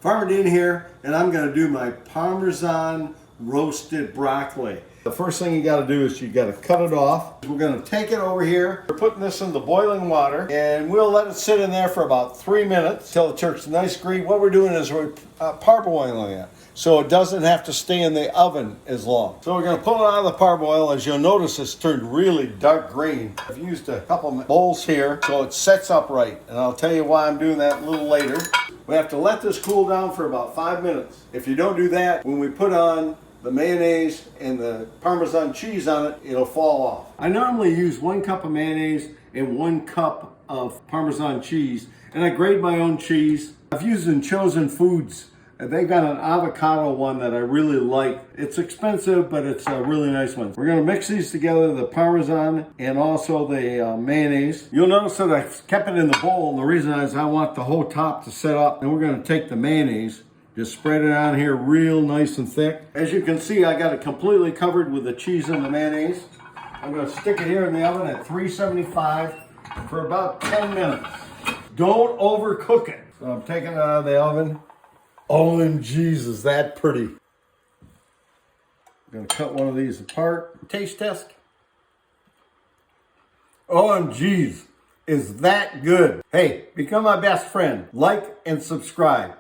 Farmer Dean here, and I'm going to do my Parmesan roasted broccoli. The first thing you got to do is you got to cut it off. We're going to take it over here. We're putting this in the boiling water, and we'll let it sit in there for about 3 minutes till it turns nice green. What we're doing is we're parboiling it, so it doesn't have to stay in the oven as long. So we're going to pull it out of the parboil. As you'll notice, it's turned really dark green. I've used a couple bowls here so it sets up right, and I'll tell you why I'm doing that a little later. We have to let this cool down for about 5 minutes. If you don't do that, when we put on the mayonnaise and the Parmesan cheese on it, it'll fall off. I normally use 1 cup of mayonnaise and 1 cup of Parmesan cheese, and I grate my own cheese. I've used in Chosen Foods. They've got an avocado one that I really like. It's expensive, but it's a really nice one. We're gonna mix these together, the Parmesan and also the mayonnaise. You'll notice that I kept it in the bowl, and the reason is I want the whole top to set up. And we're gonna take the mayonnaise, just spread it on here real nice and thick. As you can see, I got it completely covered with the cheese and the mayonnaise. I'm gonna stick it here in the oven at 375 for about 10 minutes. Don't overcook it. So I'm taking it out of the oven. OMGs, is that pretty. I'm gonna cut one of these apart. Taste test. OMGs, is that good. Hey, become my best friend. Like and subscribe.